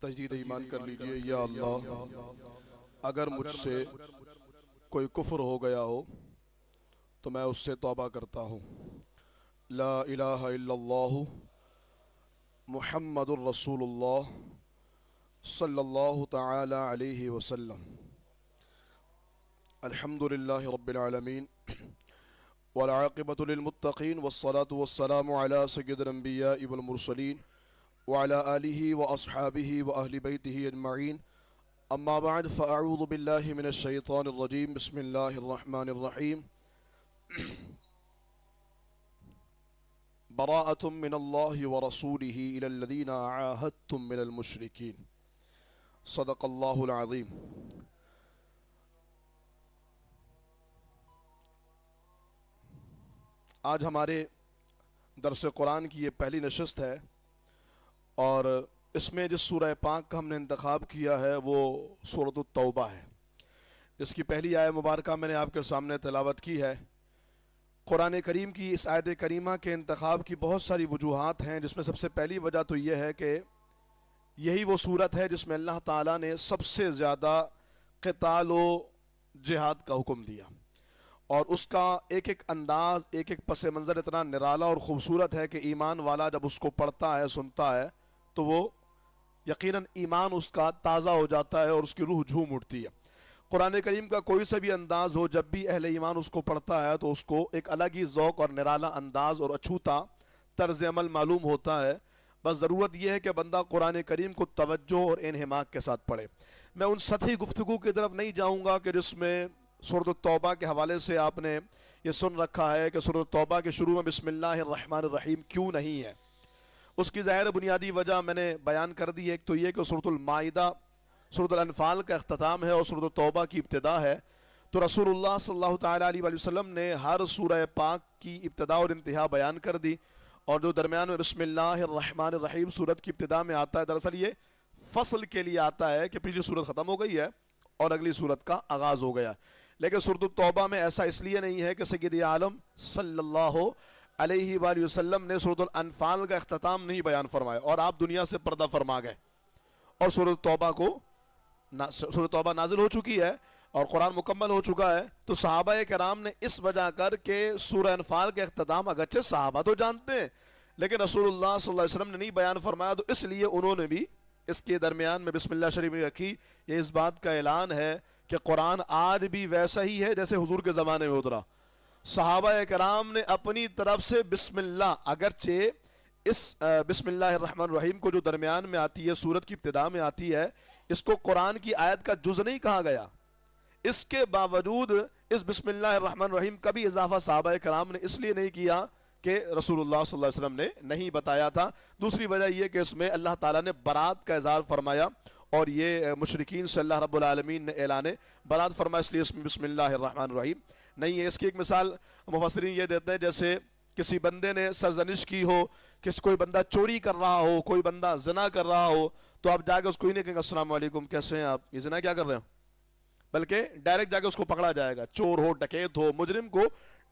تجدید ایمان کر لیجئے۔ یا اللہ، اگر مجھ سے کوئی کفر ہو گیا ہو تو میں اس سے توبہ کرتا ہوں۔ لا الہ الا اللہ محمد الرسول اللہ صلی اللہ تعالی علیہ وسلم۔ الحمدللہ رب العالمین والعاقبۃ للمتقین والصلاة والسلام علی سید الانبیاء والمرسلین وعلى آلہ واصحابہ واہل بیتہ اجمعین، اما بعد فاعوذ باللہ من الشیطان الرجیم، بسم اللہ الرحمن الرحیم۔ براءۃ من اللہ ورسولہ الی الذین عاہدتم من المشرکین، صدق اللہ العظیم۔ آج ہمارے درس قرآن کی یہ پہلی نشست ہے، اور اس میں جس سورہ پاک کا ہم نے انتخاب کیا ہے وہ سورۃ التوبہ ہے۔ اس کی پہلی آیت مبارکہ میں نے آپ کے سامنے تلاوت کی ہے۔ قرآن کریم کی اس آیت کریمہ کے انتخاب کی بہت ساری وجوہات ہیں، جس میں سب سے پہلی وجہ تو یہ ہے کہ یہی وہ صورت ہے جس میں اللہ تعالیٰ نے سب سے زیادہ قتال و جہاد کا حکم دیا، اور اس کا ایک ایک انداز، ایک ایک پس منظر اتنا نرالا اور خوبصورت ہے کہ ایمان والا جب اس کو پڑھتا ہے، سنتا ہے، تو وہ یقیناً ایمان اس کا تازہ ہو جاتا ہے اور اس کی روح جھوم اٹھتی ہے۔ قرآن کریم کا کوئی سا بھی انداز ہو، جب بھی اہل ایمان اس کو پڑھتا ہے تو اس کو ایک الگ ہی ذوق اور نرالا انداز اور اچھوتا طرز عمل معلوم ہوتا ہے۔ بس ضرورت یہ ہے کہ بندہ قرآن کریم کو توجہ اور انہماک کے ساتھ پڑھے۔ میں ان سطحی گفتگو کی طرف نہیں جاؤں گا کہ جس میں سورۃ التوبہ کے حوالے سے آپ نے یہ سن رکھا ہے کہ سورۃ التوبہ کے شروع میں بسم اللہ الرحمن الرحیم کیوں نہیں ہے۔ اس کی ظاہر بنیادی وجہ میں نے بیان کر دی ہے۔ ایک تو یہ کہ سورۃ المائدہ، سورۃ الانفال کا اختتام ہے اور سورۃ التوبہ کی ابتدا ہے، تو رسول اللہ صلی اللہ تعالیٰ علیہ وسلم نے ہر سورہ پاک کی ابتدا اور انتہا بیان کر دی، اور جو درمیان میں بسم اللہ الرحمن الرحیم سورت کی ابتدا میں آتا ہے، دراصل یہ فصل کے لیے آتا ہے کہ پچھلی سورت ختم ہو گئی ہے اور اگلی سورت کا آغاز ہو گیا۔ لیکن سورۃ التوبہ میں ایسا اس لیے نہیں ہے کہ سید عالم صلی اللہ علیہ وآلہ وسلم نے سورۃ الانفال کا اختتام نہیں بیان فرمایا اور آپ دنیا سے پردہ فرما گئے، اور سورۃ توبہ نازل ہو چکی ہے اور قرآن مکمل ہو چکا ہے، تو صحابہ کرام نے اس وجہ کر کے سورہ انفال کے اختتام اگرچہ صحابہ تو جانتے ہیں لیکن رسول اللہ صلی اللہ علیہ وسلم نے نہیں بیان فرمایا، تو اس لیے انہوں نے بھی اس کے درمیان میں بسم اللہ شریف رکھی۔ یہ اس بات کا اعلان ہے کہ قرآن آج بھی ویسا ہی ہے جیسے حضور کے زمانے میں اترا۔ صحابہ کرام نے اپنی طرف سے بسم اللہ، اگرچہ اس بسم اللہ الرحمن الرحیم کو جو درمیان میں آتی ہے، سورت کی ابتدا میں آتی ہے، اس کو قرآن کی آیت کا جز نہیں کہا گیا، اس کے باوجود اس بسم اللہ الرحمن الرحیم کا بھی اضافہ صحابہ کرام نے اس لیے نہیں کیا کہ رسول اللہ صلی اللہ علیہ وسلم نے نہیں بتایا تھا۔ دوسری وجہ یہ کہ اس میں اللہ تعالیٰ نے برات کا اظہار فرمایا، اور یہ مشرکین سے اللہ رب العالمین نے اعلان برات فرمایا، اس لیے اس میں بسم اللہ الرحمن الرحیم نہیں ہے۔ اس کی ایک مثال مفسرین یہ دیتے ہیں، جیسے کسی بندے نے سرزنش کی ہو، کوئی بندہ چوری کر رہا ہو، کوئی بندہ زنا کر رہا ہو، تو آپ جا کے اس کو ہی نہیں کہیں گے السلام علیکم کیسے ہیں آپ، یہ زنا کیا کر رہے ہیں، بلکہ ڈائریکٹ جا کے اس کو پکڑا جائے گا۔ چور ہو، ڈکیت ہو، مجرم کو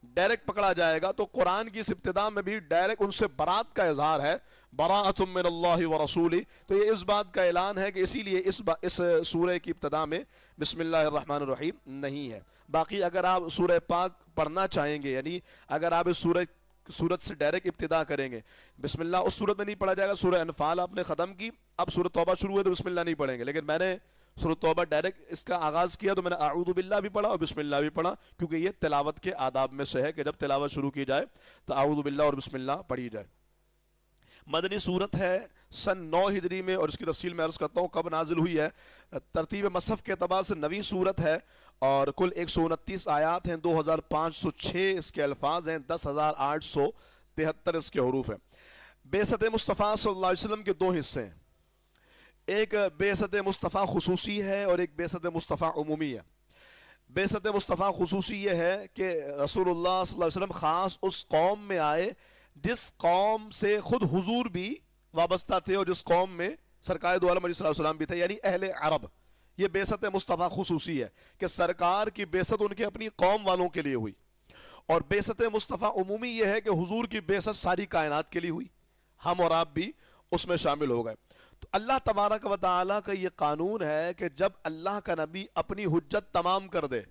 ڈائریکٹ پکڑا جائے گا۔ تو قرآن کی اس ابتدا میں بھی ڈائریکٹ ان سے برات کا اظہار ہے، براءۃ من اللہ ورسولہ۔ تو یہ اس بات کا اعلان ہے کہ اسی لیے اس سورہ کی ابتدا میں بسم اللہ الرحمن الرحیم نہیں ہے۔ باقی اگر آپ سورہ پاک پڑھنا چاہیں گے، یعنی اگر آپ اس سورت سے ڈائریکٹ ابتدا کریں گے، بسم اللہ اس سورت میں نہیں پڑھا جائے گا۔ سورہ انفال آپ نے ختم کی، اب سورۃ توبہ شروع ہے تو بسم اللہ نہیں پڑھیں گے، لیکن میں نے سورۃ توبہ ڈائریکٹ اس کا آغاز کیا تو میں نے اعوذ باللہ بھی پڑھا اور بسم اللہ بھی پڑھا، کیونکہ یہ تلاوت کے آداب میں سے ہے کہ جب تلاوت شروع کی جائے تو اعوذ باللہ اور بسم اللہ پڑھی جائے۔ مدنی صورت ہے، سن 9 ہجری میں، اور اس کی تفصیل میں عرض کرتا ہوں کب نازل ہوئی ہے۔ ترتیب مصحف کے اعتبار سے نویں صورت ہے، اور کل 129 آیات ہیں، 2506 اس کے الفاظ ہیں، 10,873 اس کے حروف ہیں۔ بعثت مصطفیٰ صلی اللہ علیہ وسلم کے دو حصے ہیں، ایک بعثت مصطفیٰ خصوصی ہے اور ایک بعثت مصطفیٰ عمومی ہے۔ بعثت مصطفیٰ خصوصی یہ ہے کہ رسول اللہ صلی اللہ علیہ وسلم خاص اس قوم میں آئے جس قوم سے خود حضور بھی وابستہ تھے اور جس قوم میں سرکار دو عالم علیہ السلام بھی تھے، یعنی اہل عرب۔ یہ بعثت مصطفیٰ خصوصی ہے کہ سرکار کی بعثت ان کے اپنی قوم والوں کے لیے ہوئی، اور بعثت مصطفیٰ عمومی یہ ہے کہ حضور کی بعثت ساری کائنات کے لیے ہوئی، ہم اور آپ بھی اس میں شامل ہو گئے۔ تو اللہ تبارک و تعالیٰ کا یہ قانون ہے کہ جب اللہ کا نبی اپنی حجت تمام کر دے،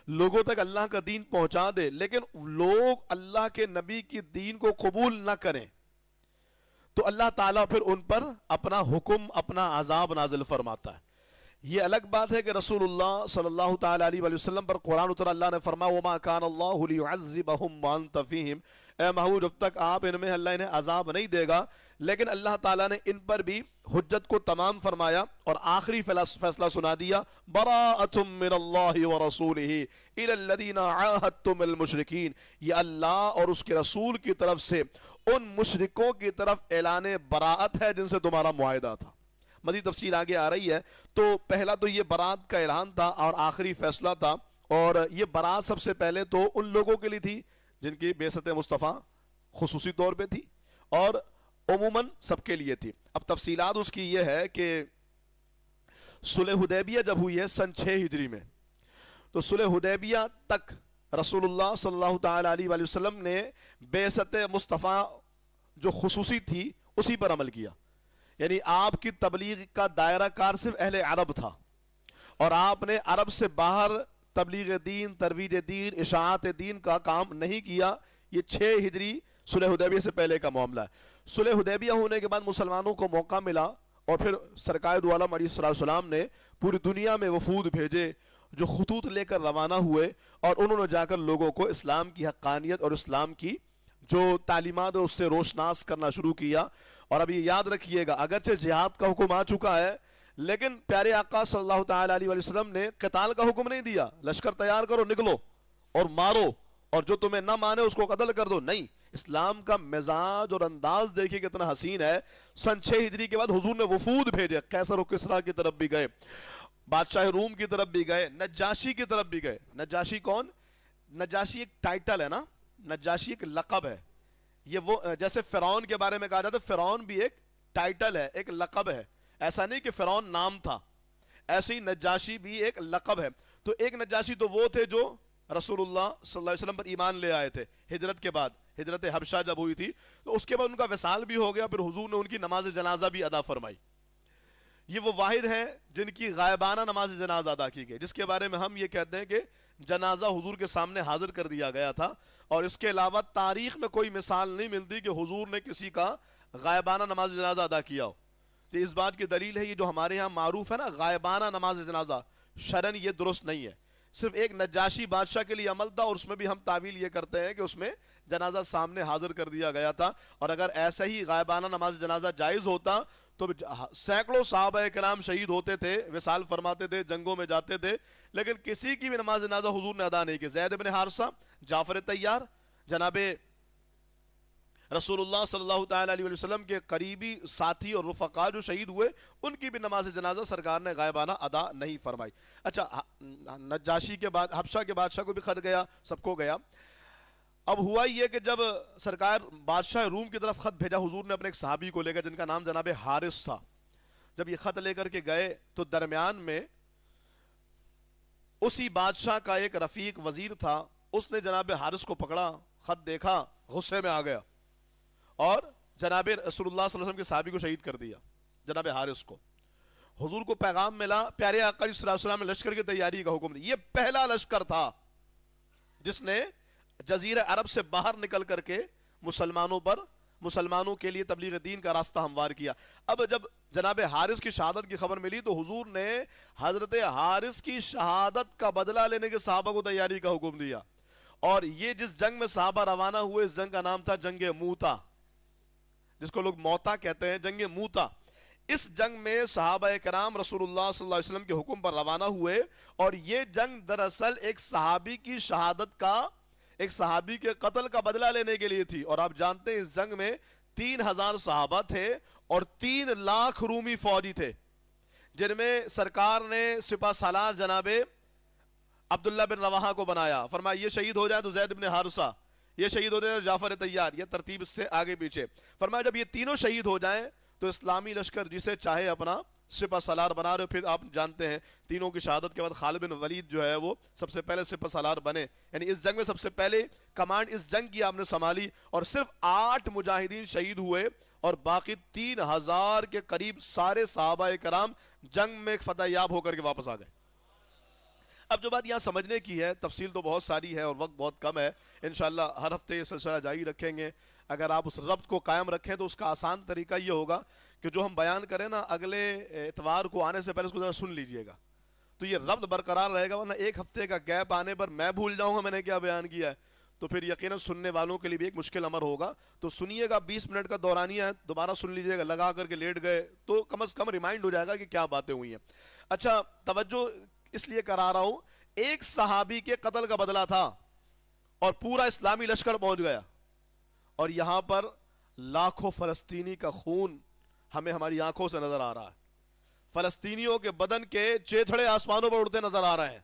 لوگوں تک اللہ کا دین پہنچا دے، لیکن لوگ اللہ کے نبی کی دین کو قبول نہ کریں، تو اللہ تعالیٰ پھر ان پر اپنا حکم، اپنا عذاب نازل فرماتا ہے۔ یہ الگ بات ہے کہ رسول اللہ صلی اللہ تعالیٰ علیہ وآلہ وسلم پر قرآن اترا، اللہ نے فرمایا وَمَا كَانَ اللَّهُ لِيُعَذِّبَهُمْ وَأَنْتَ فِيهِمْ، اے محبوب جب تک آپ ان میں، اللہ انہیں عذاب نہیں دے گا، لیکن اللہ تعالیٰ نے ان پر بھی حجت کو تمام فرمایا اور آخری فیصلہ سنا دیا، بَرَاءَةٌ مِّنَ اللَّهِ وَرَسُولِهِ إِلَى الَّذِينَ عَاهَدتُّمْ الْمُشْرِكِينَ، یہ اللہ اور اس کے رسول کی طرف سے ان مشرکوں کی طرف اعلان براءت ہے جن سے تمہارا معاہدہ تھا۔ مزید تفصیل آگے آ رہی ہے۔ تو پہلا تو یہ برات کا اعلان تھا اور آخری فیصلہ تھا، اور یہ برات سب سے پہلے تو ان لوگوں کے لیے تھی جن کی بعثت مصطفیٰ خصوصی طور پہ تھی، اور عموماً سب کے لیے تھی۔ اب تفصیلات اس کی یہ ہے کہ صلح حدیبیہ جب ہوئی ہے سن 6 ہجری میں، تو صلح حدیبیہ تک رسول اللہ صلی اللہ تعالیٰ علیہ وآلہ وسلم نے بعثت مصطفیٰ جو خصوصی تھی اسی پر عمل کیا، یعنی آپ کی تبلیغ کا دائرہ کار صرف اہل عرب تھا، اور آپ نے عرب سے باہر تبلیغ دین، ترویج دین، اشاعت دین کا کام نہیں کیا۔ یہ 6 ہجری صلح حدیبیہ سے پہلے کا معاملہ ہے۔ صلح حدیبیہ ہونے کے بعد مسلمانوں کو موقع ملا، اور پھر سرکار دو عالم علیہ السلام نے پوری دنیا میں وفود بھیجے جو خطوط لے کر روانہ ہوئے، اور انہوں نے جا کر لوگوں کو اسلام کی حقانیت اور اسلام کی جو تعلیمات ہے اس سے روشناس کرنا شروع کیا۔ اور اب یہ یاد رکھیے گا، اگرچہ جہاد کا حکم آ چکا ہے، لیکن پیارے آقا صلی اللہ تعالیٰ علیہ وسلم نے قتال کا حکم نہیں دیا، لشکر تیار کرو، نکلو اور مارو، اور جو تمہیں نہ مانے اس کو قتل کر دو، نہیں۔ اسلام کا مزاج اور انداز دیکھیے کتنا حسین ہے۔ سن 6 ہجری کے بعد حضور نے وفود بھیجے، قیصر و کسریٰ کی طرف بھی گئے، بادشاہ روم کی طرف بھی گئے، نجاشی کی طرف بھی گئے۔ نجاشی کون؟ نجاشی ایک ٹائٹل ہے نا، نجاشی ایک لقب ہے۔ یہ وہ جیسے فرعون کے بارے میں کہا جاتا ہے، فرعون بھی ایک ٹائٹل ہے، ایک لقب ہے، ایسا نہیں کہ فرعون نام تھا، ایسے ہی نجاشی بھی ایک لقب ہے۔ تو ایک نجاشی تو وہ تھے جو رسول اللہ صلی اللہ علیہ وسلم پر ایمان لے آئے تھے ہجرت کے بعد، ہجرت حبشہ جب ہوئی تھی تو اس کے بعد ان کا وصال بھی ہو گیا، پھر حضور نے ان کی نماز جنازہ بھی ادا فرمائی۔ یہ وہ واحد ہیں جن کی غائبانہ نماز جنازہ ادا کی گئی، جس کے بارے میں ہم یہ کہتے ہیں کہ جنازہ حضور کے سامنے حاضر کر دیا گیا تھا، اور اس کے علاوہ تاریخ میں کوئی مثال نہیں ملتی کہ حضور نے کسی کا غائبانہ نماز جنازہ ادا کیا ہو۔ یہ اس بات کی دلیل ہے، یہ جو ہمارے ہاں معروف ہے نا غائبانہ نماز جنازہ، شرعاً یہ درست نہیں ہے، صرف ایک نجاشی بادشاہ کے لیے عمل تھا، اور اس میں بھی ہم تعویل یہ کرتے ہیں کہ اس میں جنازہ سامنے حاضر کر دیا گیا تھا۔ اور اگر ایسا ہی غائبانہ نماز جنازہ جائز ہوتا تو سینکڑوں صحابہ کرام شہید ہوتے تھے، وصال فرماتے تھے، جنگوں میں جاتے تھے، لیکن کسی کی بھی نماز جنازہ حضور نے ادا نہیں کی۔ زید بن حارثہ، جعفر طیار، جناب رسول اللہ صلی اللہ تعالیٰ علیہ وسلم کے قریبی ساتھی اور رفقا جو شہید ہوئے، ان کی بھی نماز جنازہ سرکار نے غائبانہ ادا نہیں فرمائی۔ اچھا، نجاشی کے بعد حبشہ کے بادشاہ کو بھی خط گیا، سب کو گیا۔ اب ہوا یہ کہ جب سرکار بادشاہ روم کی طرف خط بھیجا، حضور نے اپنے ایک صحابی کو لے کر جن کا نام جناب حارث تھا، جب یہ خط لے کر کے گئے تو درمیان میں اسی بادشاہ کا ایک رفیق وزیر تھا، اس نے جناب حارث کو پکڑا، خط دیکھا، غصے میں آ گیا اور جناب رسول اللہ صلی اللہ علیہ وسلم کے صحابی کو شہید کر دیا، جناب حارث کو۔ حضور کو پیغام ملا، پیارے آقا صلی اللہ علیہ وسلم نے لشکر کی تیاری کا حکم دیا۔ یہ پہلا لشکر تھا جس نے جزیرہ عرب سے باہر نکل کر کے مسلمانوں کے لیے تبلیغ دین کا راستہ ہموار کیا۔ اب جب جناب حارث کی شہادت کی خبر ملی تو حضور نے حضرت حارث کی شہادت کا بدلہ لینے کے صحابہ کو تیاری کا حکم دیا، اور یہ جس جنگ میں صحابہ روانہ ہوئے اس جنگ کا نام تھا جنگ موتا، جس کو لوگ موتا کہتے ہیں، جنگ موتا۔ اس جنگ میں صحابہ کرام رسول اللہ صلی اللہ علیہ وسلم کے حکم پر روانہ ہوئے، اور یہ جنگ دراصل ایک صحابی کی شہادت کا، ایک صحابی کے قتل کا بدلہ لینے کے لیے تھی۔ اور آپ جانتے ہیں اس جنگ میں 3000 صحابہ تھے اور 3 لاکھ رومی فوجی تھے، جن میں سرکار نے سپہ سالار جناب عبداللہ بن رواحہ کو بنایا، فرمایا یہ شہید ہو جائے تو زید بن حارثہ، یہ شہید ہو جائے تو جعفر طیار، یہ ترتیب اس سے آگے پیچھے۔ فرمایا جب یہ تینوں شہید ہو جائیں تو اسلامی لشکر جسے چاہے اپنا سپہ سالار بنا رہے ہو. پھر آپ جانتے ہیں تینوں کی شہادت کے بعد خالد بن ولید جو ہے وہ سب سے پہلے سپہ سالار بنے, یعنی اس جنگ میں سب سے پہلے کمانڈ اس جنگ کی آپ نے سنبھالی, اور صرف 8 مجاہدین شہید ہوئے اور باقی 3000 کے قریب سارے صحابہ کرام جنگ میں فتح یاب ہو کر کے واپس آ گئے. اب جو بات یہاں سمجھنے کی ہے, تفصیل تو بہت ساری ہے اور وقت بہت کم ہے, انشاءاللہ ہر ہفتے یہ سلسلہ جاری رکھیں گے. اگر آپ اس ربط کو قائم رکھیں تو اس کا آسان طریقہ یہ ہوگا کہ جو ہم بیان کریں نا اگلے اتوار کو آنے سے پہلے اس کو ذرا سن لیجئے گا, تو یہ ربط برقرار رہے گا. ورنہ ایک ہفتے کا گیپ آنے پر میں بھول جاؤں گا میں نے کیا بیان کیا ہے, تو پھر یقیناً سننے والوں کے لیے بھی ایک مشکل امر ہوگا. تو سنیے گا, 20 منٹ کا دورانیہ ہے, دوبارہ سن لیجئے گا, لگا کر کے لیٹ گئے تو کم از کم ریمائنڈ ہو جائے گا کہ کیا باتیں ہوئی ہیں. اچھا, توجہ اس لیے کرا رہا ہوں, ایک صحابی کے قتل کا بدلہ تھا اور پورا اسلامی لشکر پہنچ گیا, اور یہاں پر لاکھوں فلسطینی کا خون ہمیں ہماری آنکھوں سے نظر آ رہا ہے. فلسطینیوں کے بدن کے چیتھڑے آسمانوں پر اڑتے نظر آ رہے ہیں.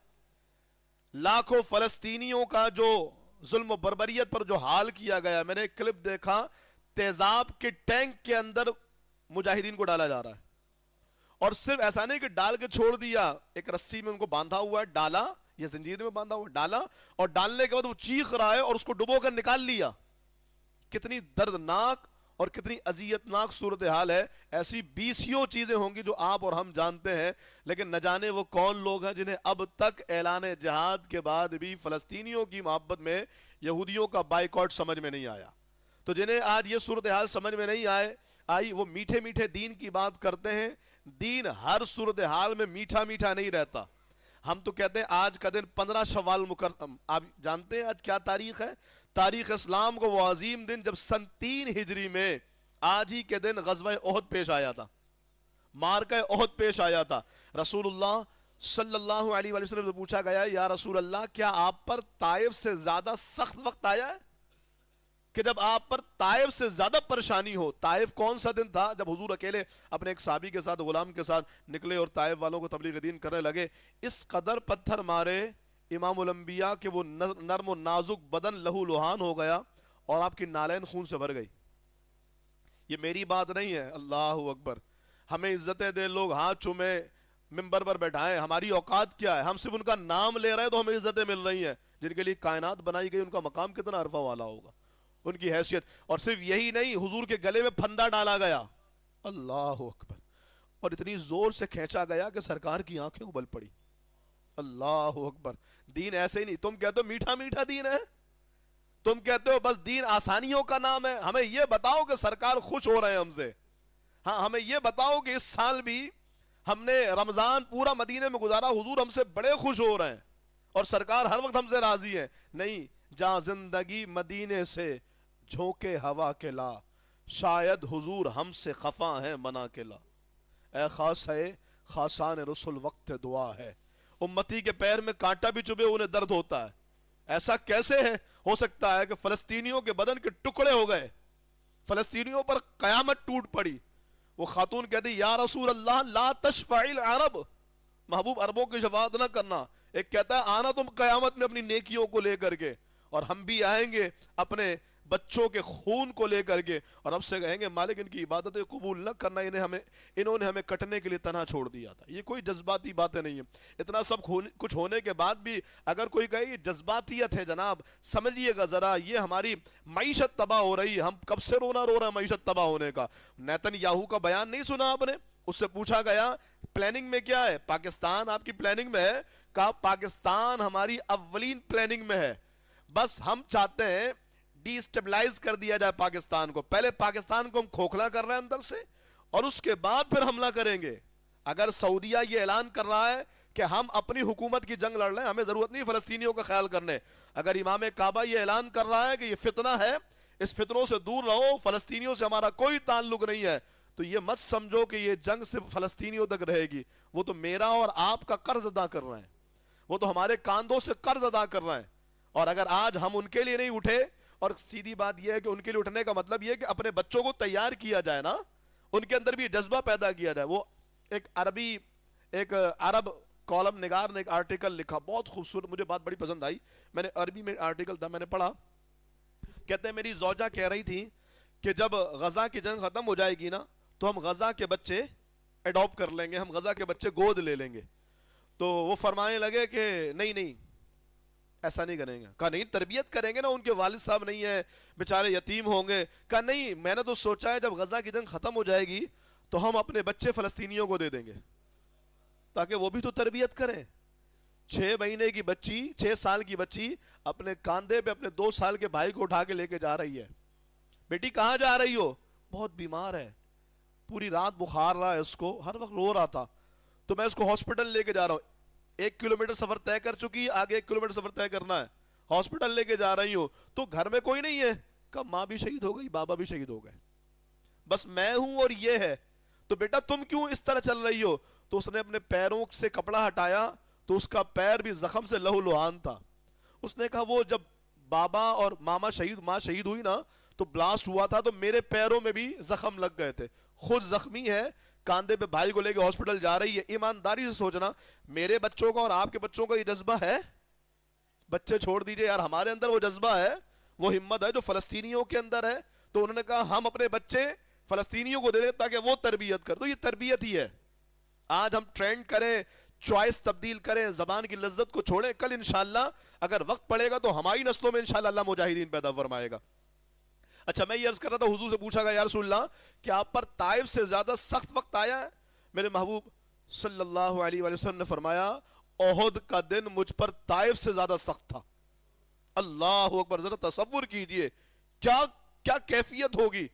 لاکھوں فلسطینیوں کا جو ظلم و بربریت پر جو حال کیا گیا, میں نے ایک کلپ دیکھا, تیزاب کے ٹینک کے اندر مجاہدین کو ڈالا جا رہا ہے, اور صرف ایسا نہیں کہ ڈال کے چھوڑ دیا, ایک رسی میں ان کو باندھا ہوا ہے, ڈالا, یہ زنجیر میں باندھا ہوا ڈالا, اور ڈالنے کے بعد وہ چیخ رہا ہے اور اس کو ڈبو کر نکال لیا. کتنی دردناک اور کتنی اذیتناک صورتحال ہے. ایسی 20 چیزیں ہوں گی جو آپ اور ہم جانتے ہیں, لیکن نہ جانے وہ کون لوگ ہیں جنہیں اب تک اعلان جہاد کے بعد بھی فلسطینیوں کی محبت میں یہودیوں کا بائیکاٹ سمجھ میں نہیں آیا. تو جنہیں آج یہ صورتحال سمجھ میں نہیں آئی, وہ میٹھے میٹھے دین کی بات کرتے ہیں. دین ہر صورتحال میں میٹھا میٹھا نہیں رہتا. ہم تو کہتے ہیں آج کا دن 15 شوال مکرم, آپ جانتے ہیں آج کیا تاریخ ہے؟ تاریخ اسلام کو وہ عظیم دن جب سن 3 ہجری میں آج ہی کے دن غزوہ احد پیش آیا تھا, مارکہ احد پیش آیا تھا. رسول اللہ صلی اللہ علیہ وآلہ وسلم سے پوچھا گیا, یا رسول اللہ کیا آپ پر طائف سے زیادہ سخت وقت آیا ہے, کہ جب آپ پر طائف سے زیادہ پریشانی ہو؟ طائف کون سا دن تھا جب حضور اکیلے اپنے ایک صحابی کے ساتھ, غلام کے ساتھ نکلے اور طائف والوں کو تبلیغ دین کرنے لگے. اس قدر پتھر مارے امام الانبیاء کہ وہ نرم و نازک بدن لہو لہان ہو گیا اور آپ کی نالین خون سے بھر گئی. یہ میری بات نہیں ہے, اللہ اکبر. ہمیں عزتیں دے لوگ, ہاتھ چومے, ممبر پر بیٹھائیں, ہماری اوقات کیا ہے؟ ہم صرف ان کا نام لے رہے ہیں تو ہمیں عزتیں مل رہی ہیں. جن کے لیے کائنات بنائی گئی ان کا مقام کتنا عرفہ والا ہوگا, ان کی حیثیت. اور صرف یہی نہیں, حضور کے گلے میں پھندا ڈالا گیا, اللہ اکبر, اور اتنی زور سے کھینچا گیا کہ سرکار کی آنکھیں ابل پڑی. اللہ اکبر. دین ایسے ہی نہیں. تم کہتے ہو میٹھا میٹھا دین ہے, تم کہتے ہو بس دین آسانیوں کا نام ہے. ہمیں یہ بتاؤ کہ سرکار خوش ہو رہے ہیں ہم سے. ہاں, ہمیں یہ بتاؤ کہ اس سال بھی ہم نے رمضان پورا مدینے میں گزارا, حضور ہم سے بڑے خوش ہو رہے ہیں اور سرکار ہر وقت ہم سے راضی ہے. نہیں, جہاں زندگی مدینے سے جھونکے ہوا کے لا, شاید حضور ہم سے خفا ہیں منا کے لا. اے خاص ہے خاصان رسول وقت دعا ہے, امتی کے پیر میں کانٹا بھی چبھے انہیں درد ہوتا ہے. ایسا کیسے ہے ہو سکتا ہے کہ فلسطینیوں کے بدن کے ٹکڑے ہو گئے, فلسطینیوں پر قیامت ٹوٹ پڑی. وہ خاتون کہتی, یا رسول اللہ لا تشفع العرب, محبوب عربوں کی شفاعت نہ کرنا. ایک کہتا ہے آنا تم قیامت میں اپنی نیکیوں کو لے کر کے, اور ہم بھی آئیں گے اپنے بچوں کے خون کو لے کر کے, اور اب سے کہیں گے مالک ان کی عبادتیں قبول نہ کرنا, انہوں نے ہمیں کٹنے کے لیے تنہا چھوڑ دیا تھا. یہ کوئی جذباتی باتیں نہیں ہیں. اتنا سب کچھ ہونے کے بعد بھی اگر کوئی کہے یہ جذباتیت ہے, جناب سمجھیے گا ذرا, یہ ہماری معیشت تباہ ہو رہی ہے. ہم کب سے رونا رو رہے ہیں معیشت تباہ ہونے کا. نیتن یاہو کا بیان نہیں سنا آپ نے؟ اس سے پوچھا گیا پلاننگ میں کیا ہے, پاکستان آپ کی پلاننگ میں ہے؟ کہا پاکستان ہماری اولین پلاننگ میں ہے, بس ہم چاہتے ہیں ڈی اسٹیبلائز کر دیا جائے پاکستان کو. پہلے پاکستان کو ہم کھوکھلا کر رہے ہیں اندر سے, اور اس کے بعد پھر حملہ کریں گے. اگر سعودیہ یہ اعلان کر رہا ہے کہ ہم اپنی حکومت کی جنگ لڑ رہے ہیں, ہمیں ضرورت نہیں فلسطینیوں کا خیال کرنے. اگر امام کعبہ یہ اعلان کر رہا ہے کہ یہ فتنہ ہے, اس فتنوں سے دور رہو, فلسطینیوں سے ہمارا کوئی تعلق نہیں ہے, تو یہ مت سمجھو کہ یہ جنگ صرف فلسطینیوں تک رہے گی. وہ تو میرا اور آپ کا قرض ادا کر رہے ہیں, وہ تو ہمارے کاندھوں سے قرض ادا کر رہے ہیں. اور اگر آج ہم ان کے لیے نہیں اٹھے, اور سیدھی بات یہ ہے کہ ان کے لیے اٹھنے کا مطلب یہ ہے کہ اپنے بچوں کو تیار کیا جائے نا, ان کے اندر بھی جذبہ پیدا کیا جائے. وہ ایک عرب کالم نگار نے ایک آرٹیکل لکھا, بہت خوبصورت, مجھے بات بڑی پسند آئی. میں نے عربی میں آرٹیکل تھا, میں نے پڑھا. کہتے ہیں میری زوجہ کہہ رہی تھی کہ جب غزہ کی جنگ ختم ہو جائے گی نا, تو ہم غزہ کے بچے اڈاپٹ کر لیں گے، ہم غزہ کے بچے گود لے لیں گے. تو وہ فرمانے لگے کہ نہیں نہیں ایسا نہیں کریں گے. کہا نہیں تربیت کریں گے نا، ان کے والد صاحب نہیں ہیں، بیچارے یتیم ہوں گے. کہا نہیں میں نے تو سوچا ہے جب غزہ کی جنگ ختم ہو جائے گی تو ہم اپنے بچے فلسطینیوں کو دے دیں گے تاکہ وہ بھی تو تربیت کریں. 6 مہینے کی بچی، 6 سال کی بچی اپنے کاندھے پہ اپنے 2 سال کے بھائی کو اٹھا کے لے کے جا رہی ہے. بیٹی کہاں جا رہی ہو؟ بہت بیمار ہے، پوری رات بخار رہا ہے اس کو، ہر وقت رو رہا تھا، تو میں اس کو ہاسپٹل لے کے جا رہا ہوں. 1 کلومیٹر سفر طے کر چکی، آگے 1 کلومیٹر سفر طے کرنا ہے، ہاسپٹل لے کے جا رہی ہوں. تو گھر میں کوئی نہیں ہے؟ کہا ماں بھی شہید ہو گئی، بابا بھی شہید ہو گئے، بس میں ہوں اور یہ ہے. تو بیٹا تم کیوں اس طرح چل رہی ہو؟ تو اس نے اپنے پیروں سے کپڑا ہٹایا تو اس کا پیر بھی زخم سے لہو لہان تھا. اس نے کہا وہ جب بابا اور ماں شہید ہوئی نا تو بلاسٹ ہوا تھا تو میرے پیروں میں بھی زخم لگ گئے تھے. خود زخمی ہے، کاندھے پہ بھائی کو لے کے ہاسپٹل جا رہی ہے. ایمانداری سے سوچنا میرے بچوں کا اور آپ کے بچوں کا یہ جذبہ ہے؟ بچے چھوڑ دیجئے یار، ہمارے اندر وہ جذبہ ہے، وہ ہمت ہے جو فلسطینیوں کے اندر ہے. تو انہوں نے کہا ہم اپنے بچے فلسطینیوں کو دے دیں تاکہ وہ تربیت کر. تو یہ تربیت ہی ہے. آج ہم ٹرینڈ کریں، چوائس تبدیل کریں، زبان کی لذت کو چھوڑیں، کل انشاءاللہ اگر وقت پڑے گا تو ہماری نسلوں میں انشاءاللہ اللہ مجاہدین پیدا فرمائے گا. اچھا میں یہ عرض کر رہا تھا، حضور سے پوچھا گیا یا رسول اللہ کہ آپ پر طائف سے زیادہ سخت وقت آیا ہے؟ میرے محبوب صلی اللہ علیہ وآلہ وسلم نے فرمایا احد کا دن مجھ پر طائف سے زیادہ سخت تھا. اللہ اکبر، ذرا تصور کیجئے کیا کیفیت ہوگی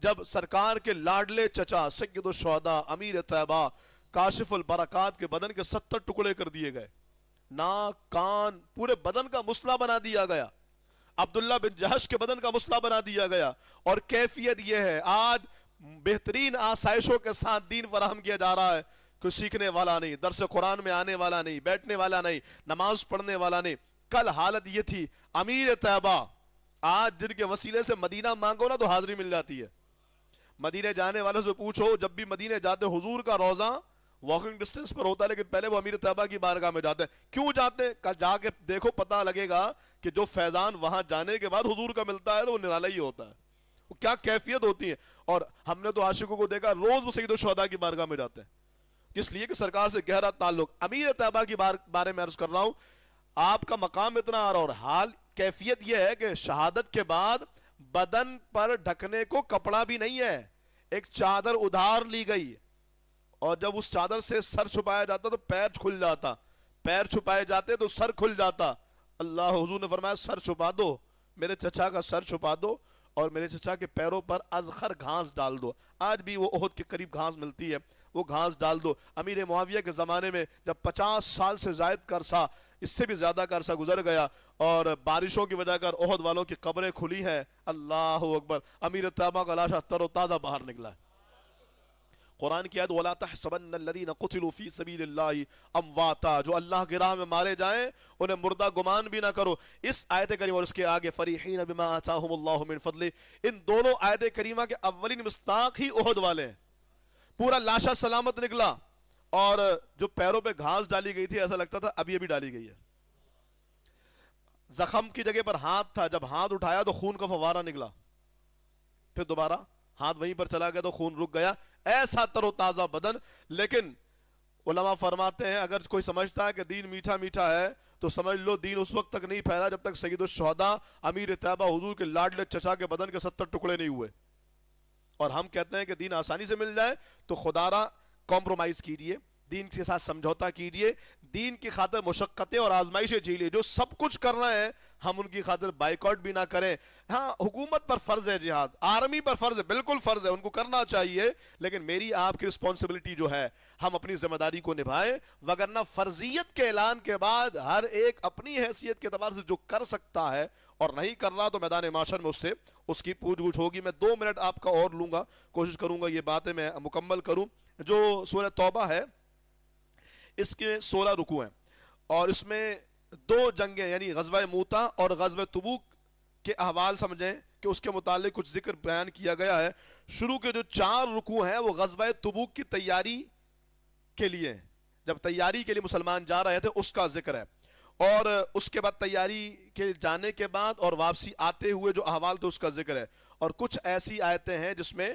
جب سرکار کے لاڈلے چچا سید الشہداء امیر طیبہ کاشف البرکات کے بدن کے 70 ٹکڑے کر دیے گئے، ناک کان پورے بدن کا مسئلہ بنا دیا گیا، عبداللہ بن جہش کے بدن کا مسئلہ بنا دیا گیا. اور کیفیت یہ ہے آج بہترین آسائشوں کے ساتھ دین فراہم کیا جا رہا ہے، کوئی سیکھنے والا نہیں، درس قرآن میں آنے والا نہیں، بیٹھنے والا نہیں، نماز پڑھنے والا نہیں. کل حالت یہ تھی امیر طیبہ، آج جن کے وسیلے سے مدینہ مانگو نا تو حاضری مل جاتی ہے. مدینے جانے والوں سے پوچھو، جب بھی مدینے جاتے حضور کا روزہ واکنگ ڈسٹنس پر ہوتا ہے لیکن پہلے وہ امیر طیبہ کی بارگاہ میں جاتے ہیں. کیوں جاتے ہیں؟ جا کے دیکھو پتہ لگے گا کہ جو فیضان وہاں جانے کے بعد حضور کا ملتا ہے وہ نرالا ہی ہوتا ہے، وہ کیا کیفیت ہوتی ہے. اور ہم نے تو عاشقوں کو دیکھا روز وہ سید الشہداء کی بارگاہ میں جاتے ہیں، اس لیے کہ سرکار سے گہرا تعلق. امیر طیبہ کی بارے میں عرض کر رہا ہوں، آپ کا مقام اتنا آ رہا، اور حال کیفیت یہ ہے کہ شہادت کے بعد بدن پر ڈھکنے کو کپڑا بھی نہیں ہے، ایک چادر ادھار لی گئی، اور جب اس چادر سے سر چھپایا جاتا تو پیر کھل جاتا، پیر چھپائے جاتے تو سر کھل جاتا. اللہ حضور نے فرمایا سر چھپا دو، میرے چچا کا سر چھپا دو اور میرے چچا کے پیروں پر ازخر گھاس ڈال دو. آج بھی وہ احد کے قریب گھاس ملتی ہے، وہ گھاس ڈال دو. امیر معاویہ کے زمانے میں جب 50 سال سے زائد کا عرصہ، اس سے بھی زیادہ کا عرصہ گزر گیا اور بارشوں کی وجہ کر احد والوں کی قبریں کھلی ہیں، اللہ اکبر، امیر طیبہ کا لاشا تر و تازہ باہر نکلا ہے. قرآن کی آیت وَلَا تَحْسَبَنَّ الَّذِينَ قُتِلُوا فِي سَبِيلِ اللَّهِ أَمْوَاتًا، جو اللہ کی راہ میں مارے جائیں انہیں مردہ گمان بھی نہ کرو. اس آیت کریمہ اور اس کے آگے فَرِحِينَ بِمَا آتَاهُمُ اللَّهُ مِنْ فَضْلِهِ، ان دونوں آیت کریمہ کے اولین مصداق ہی احد والے ہیں. پورا لاشا سلامت نکلا، اور جو پیروں پہ گھاس ڈالی گئی تھی ایسا لگتا تھا ابھی ابھی ڈالی گئی ہے. زخم کی جگہ پر ہاتھ تھا، جب ہاتھ اٹھایا تو خون کا فوارہ نکلا، پھر دوبارہ ہاتھ وہیں پر چلا گیا تو خون رک گیا. ایسا تر و تازہ بدن. لیکن علماء فرماتے ہیں اگر کوئی سمجھتا ہے کہ دین میٹھا میٹھا ہے تو سمجھ لو دین اس وقت تک نہیں پھیلا جب تک سید الشہداء امیر طیبہ حضور کے لاڈلے چچا کے بدن کے 70 ٹکڑے نہیں ہوئے. اور ہم کہتے ہیں کہ دین آسانی سے مل جائے تو خدا را کمپرومائز کیجئے، دین کے ساتھ سمجھوتا کیجئے، دین کی خاطر مشقتیں اور آزمائشیں جھیلیے. جو سب کچھ کر رہے ہیں ہم ان کی خاطر بائیکاٹ بھی نہ کریں. ہاں حکومت پر فرض ہے جہاد، آرمی پر فرض ہے، بالکل فرض ہے، ان کو کرنا چاہیے، لیکن میری آپ کی رسپانسبلٹی جو ہے ہم اپنی ذمہ داری کو نبھائیں. وگرنہ فرضیت کے اعلان کے بعد ہر ایک اپنی حیثیت کے اعتبار سے جو کر سکتا ہے اور نہیں کر رہا تو میدان معاشر میں اس سے اس کی پوچھ گچھ ہوگی. میں 2 منٹ آپ کا اور لوں گا، کوشش کروں گا یہ باتیں میں مکمل کروں. جو سورہ توبہ ہے اس کے 16 رکوع ہیں، اور اس میں 2 جنگیں یعنی غزوہ موتا اور غزوہ تبوک کے احوال سمجھیں کہ اس کے متعلق کچھ ذکر بیان کیا گیا ہے. شروع کے جو 4 رکوع ہیں وہ غزوہ تبوک کی تیاری کے لیے ہیں، جب تیاری کے لیے مسلمان جا رہے تھے اس کا ذکر ہے، اور اس کے بعد تیاری کے جانے کے بعد اور واپسی آتے ہوئے جو احوال تھے اس کا ذکر ہے. اور کچھ ایسی آیتیں ہیں جس میں